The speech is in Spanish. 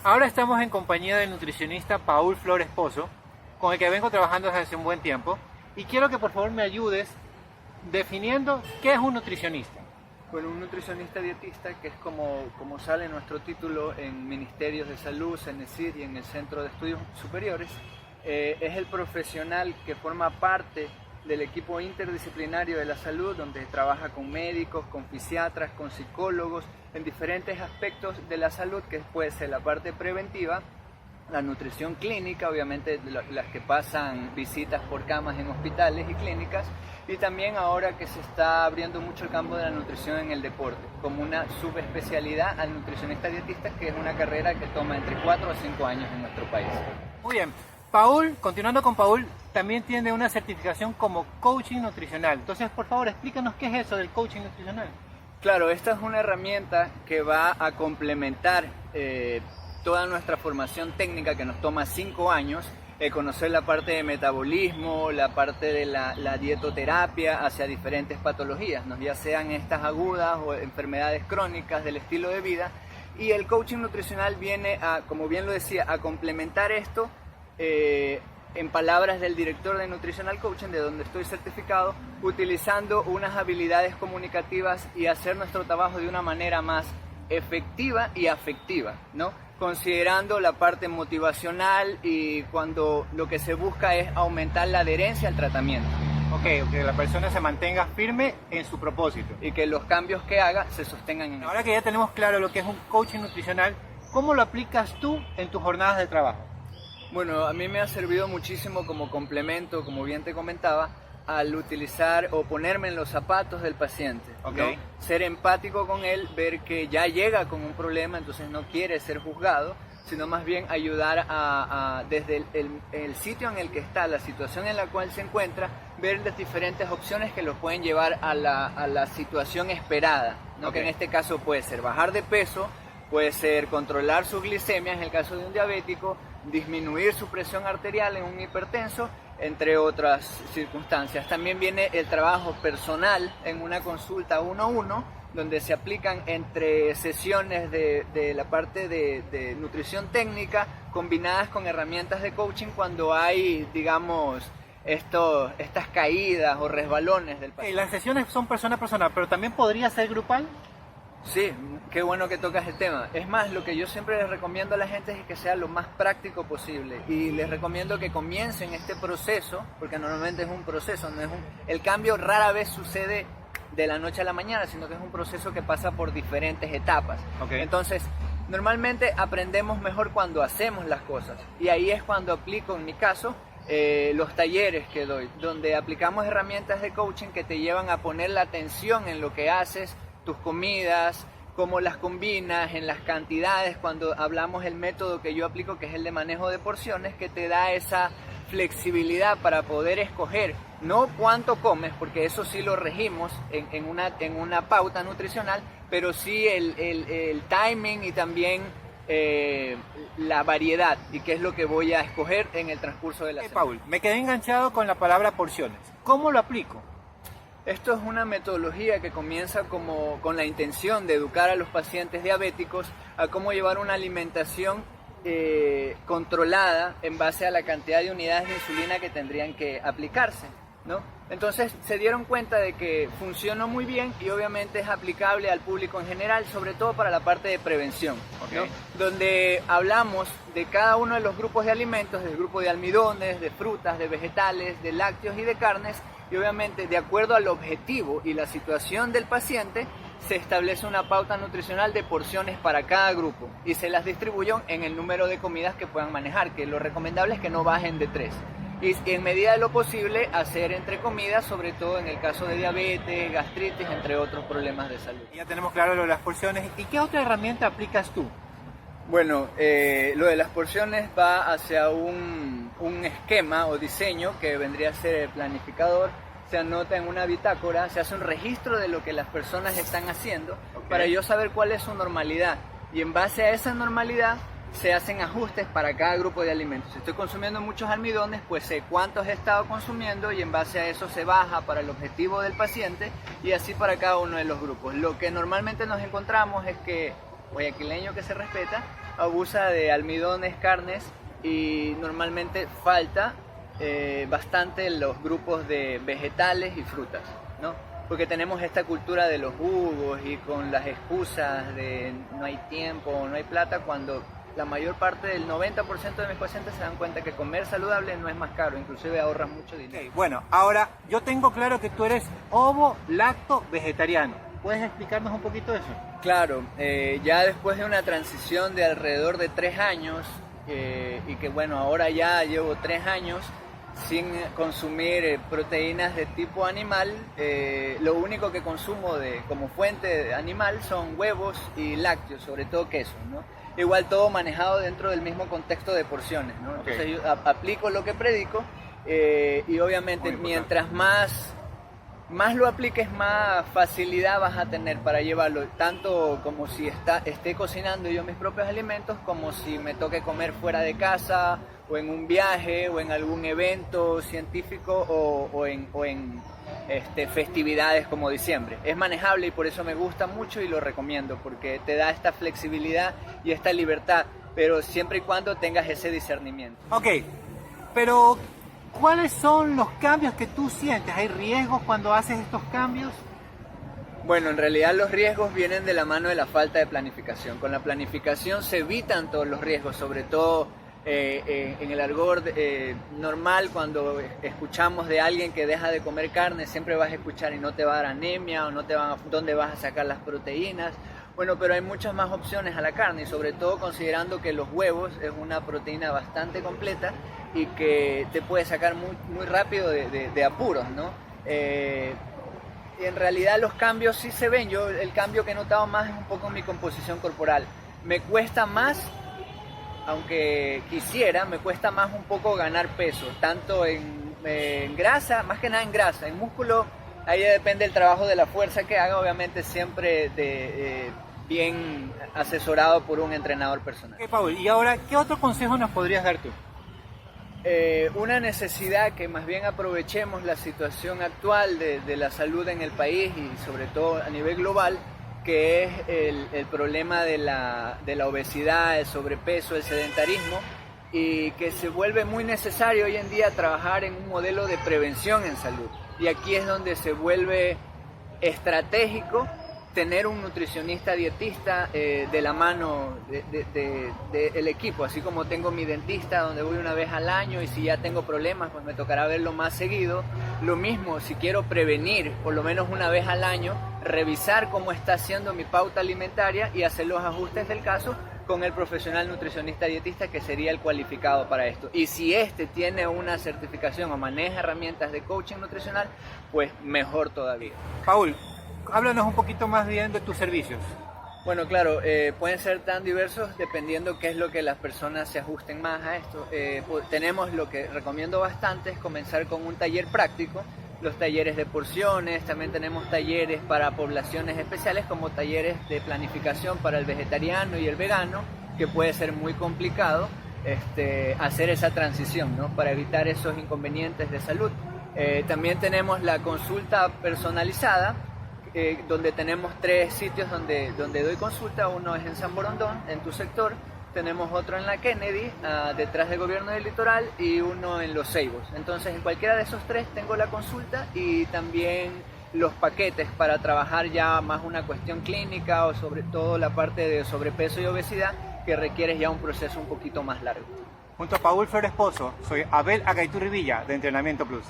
Ahora estamos en compañía del nutricionista Paul Flores Pozo, con el que vengo trabajando desde hace un buen tiempo, y quiero que por favor me ayudes definiendo qué es un nutricionista. Bueno, un nutricionista dietista, que es como sale nuestro título en Ministerios de Salud, CENESID y en el Centro de Estudios Superiores, es el profesional que forma parte del equipo interdisciplinario de la salud, donde trabaja con médicos, con fisiatras, con psicólogos, en diferentes aspectos de la salud, que puede ser la parte preventiva, la nutrición clínica, obviamente las que pasan visitas por camas en hospitales y clínicas, y también ahora que se está abriendo mucho el campo de la nutrición en el deporte, como una subespecialidad al nutricionista dietista, que es una carrera que toma entre 4 a 5 años en nuestro país. Muy bien. Paul, continuando con Paul, también tiene una certificación como coaching nutricional. Entonces, por favor, explícanos qué es eso del coaching nutricional. Claro, esta es una herramienta que va a complementar toda nuestra formación técnica, que nos toma 5 años, conocer la parte de metabolismo, la parte de la dietoterapia hacia diferentes patologías, ¿no? Ya sean estas agudas o enfermedades crónicas del estilo de vida. Y el coaching nutricional viene a, como bien lo decía, a complementar esto, en palabras del director de Nutritional Coaching, de donde estoy certificado, utilizando unas habilidades comunicativas y hacer nuestro trabajo de una manera más efectiva y afectiva, ¿no? Considerando la parte motivacional, y cuando lo que se busca es aumentar la adherencia al tratamiento. Ok, que la persona se mantenga firme en su propósito. Y que los cambios que haga se sostengan en Ahora que ya tenemos claro lo que es un coaching nutricional, ¿cómo lo aplicas tú en tus jornadas de trabajo? Bueno, a mí me ha servido muchísimo como complemento, como bien te comentaba, al utilizar o ponerme en los zapatos del paciente, okay, ¿no? Ser empático con él, ver que ya llega con un problema, entonces no quiere ser juzgado, sino más bien ayudar desde el sitio en el que está, la situación en la cual se encuentra, ver las diferentes opciones que lo pueden llevar a la situación esperada, ¿no? Okay. Que en este caso puede ser bajar de peso, puede ser controlar su glicemia en el caso de un diabético, disminuir su presión arterial en un hipertenso, entre otras circunstancias. También viene el trabajo personal en una consulta 1-1, donde se aplican entre sesiones de la parte de nutrición técnica combinadas con herramientas de coaching cuando hay, digamos, estas caídas o resbalones del paciente. Las sesiones son persona a persona, pero también podría ser grupal. Sí, qué bueno que tocas el tema. Es más, lo que yo siempre les recomiendo a la gente es que sea lo más práctico posible, y les recomiendo que comiencen este proceso, porque normalmente es un proceso, el cambio rara vez sucede de la noche a la mañana, sino que es un proceso que pasa por diferentes etapas. Okay. Entonces, normalmente aprendemos mejor cuando hacemos las cosas, y ahí es cuando aplico, en mi caso, los talleres que doy, donde aplicamos herramientas de coaching que te llevan a poner la atención en lo que haces, tus comidas, cómo las combinas, en las cantidades. Cuando hablamos el método que yo aplico, que es el de manejo de porciones, que te da esa flexibilidad para poder escoger no cuánto comes, porque eso sí lo regimos en una pauta nutricional, pero sí el timing y también la variedad, y qué es lo que voy a escoger en el transcurso de la semana. Paul, me quedé enganchado con la palabra porciones. ¿Cómo lo aplico? Esto es una metodología que comienza con la intención de educar a los pacientes diabéticos a cómo llevar una alimentación controlada en base a la cantidad de unidades de insulina que tendrían que aplicarse, ¿no? Entonces se dieron cuenta de que funcionó muy bien, y obviamente es aplicable al público en general, sobre todo para la parte de prevención, okay, ¿no? Donde hablamos de cada uno de los grupos de alimentos, del grupo de almidones, de frutas, de vegetales, de lácteos y de carnes, y obviamente de acuerdo al objetivo y la situación del paciente se establece una pauta nutricional de porciones para cada grupo, y se las distribuyen en el número de comidas que puedan manejar, que lo recomendable es que no bajen de 3. Y en medida de lo posible hacer entre comidas, sobre todo en el caso de diabetes, gastritis, entre otros problemas de salud. Ya tenemos claro lo de las porciones. ¿Y qué otra herramienta aplicas tú? Bueno, lo de las porciones va hacia un esquema o diseño que vendría a ser el planificador. Se anota en una bitácora, se hace un registro de lo que las personas están haciendo, okay, para yo saber cuál es su normalidad, y en base a esa normalidad se hacen ajustes para cada grupo de alimentos. Si estoy consumiendo muchos almidones, pues sé cuántos he estado consumiendo, y en base a eso se baja para el objetivo del paciente, y así para cada uno de los grupos. Lo que normalmente nos encontramos es que guayaquileño que se respeta, abusa de almidones, carnes y normalmente falta bastante los grupos de vegetales y frutas, ¿no? Porque tenemos esta cultura de los jugos y con las excusas de no hay tiempo, no hay plata, cuando la mayor parte del 90% de mis pacientes se dan cuenta que comer saludable no es más caro, inclusive ahorras mucho dinero. Okay, bueno, ahora yo tengo claro que tú eres ovo-lacto vegetariano. ¿Puedes explicarnos un poquito eso? Claro, ya después de una transición de alrededor de 3 años, y que bueno, ahora ya llevo 3 años sin consumir proteínas de tipo animal, lo único que consumo como fuente animal son huevos y lácteos, sobre todo queso, ¿no? Igual todo manejado dentro del mismo contexto de porciones, ¿no? Entonces yo aplico lo que predico, y obviamente mientras más lo apliques, más facilidad vas a tener para llevarlo, tanto como si esté cocinando yo mis propios alimentos, como si me toque comer fuera de casa, o en un viaje, o en algún evento científico, o en festividades como diciembre. Es manejable y por eso me gusta mucho y lo recomiendo, porque te da esta flexibilidad y esta libertad, pero siempre y cuando tengas ese discernimiento. Ok, pero ¿cuáles son los cambios que tú sientes? ¿Hay riesgos cuando haces estos cambios? Bueno, en realidad los riesgos vienen de la mano de la falta de planificación. Con la planificación se evitan todos los riesgos, sobre todo en el argot normal, cuando escuchamos de alguien que deja de comer carne, siempre vas a escuchar y no te va a dar anemia, o dónde vas a sacar las proteínas. Bueno, pero hay muchas más opciones a la carne, y sobre todo considerando que los huevos es una proteína bastante completa y que te puede sacar muy rápido de apuros, ¿no? Y en realidad los cambios sí se ven. Yo el cambio que he notado más es un poco en mi composición corporal. Me cuesta más, aunque quisiera, me cuesta más un poco ganar peso, tanto en grasa, más que nada en grasa. En músculo, ahí depende el trabajo de la fuerza que haga, obviamente siempre bien asesorado por un entrenador personal. Ok, Paul, y ahora, ¿qué otro consejo nos podrías dar tú? Una necesidad que más bien aprovechemos la situación actual de la salud en el país y sobre todo a nivel global, que es el problema de la obesidad, el sobrepeso, el sedentarismo, y que se vuelve muy necesario hoy en día trabajar en un modelo de prevención en salud. Y aquí es donde se vuelve estratégico tener un nutricionista dietista de la mano del equipo, así como tengo mi dentista donde voy una vez al año, y si ya tengo problemas pues me tocará verlo más seguido. Lo mismo, si quiero prevenir por lo menos una vez al año, revisar cómo está haciendo mi pauta alimentaria y hacer los ajustes del caso con el profesional nutricionista dietista, que sería el cualificado para esto. Y si tiene una certificación o maneja herramientas de coaching nutricional, pues mejor todavía. Paul, háblanos un poquito más bien de tus servicios. Bueno, claro, pueden ser tan diversos dependiendo qué es lo que las personas se ajusten más a esto. Tenemos, lo que recomiendo bastante es comenzar con un taller práctico, los talleres de porciones. También tenemos talleres para poblaciones especiales, como talleres de planificación para el vegetariano y el vegano, que puede ser muy complicado hacer esa transición, ¿no? Para evitar esos inconvenientes de salud. También tenemos la consulta personalizada, donde tenemos 3 sitios donde doy consulta. Uno es en San Borondón, en tu sector. Tenemos otro en la Kennedy, detrás del Gobierno del Litoral, y uno en Los Ceibos. Entonces, en cualquiera de esos 3 tengo la consulta y también los paquetes para trabajar ya más una cuestión clínica, o sobre todo la parte de sobrepeso y obesidad, que requiere ya un proceso un poquito más largo. Junto a Paul Flores Pozo, soy Abel Acaiturri Villa de Entrenamiento Plus.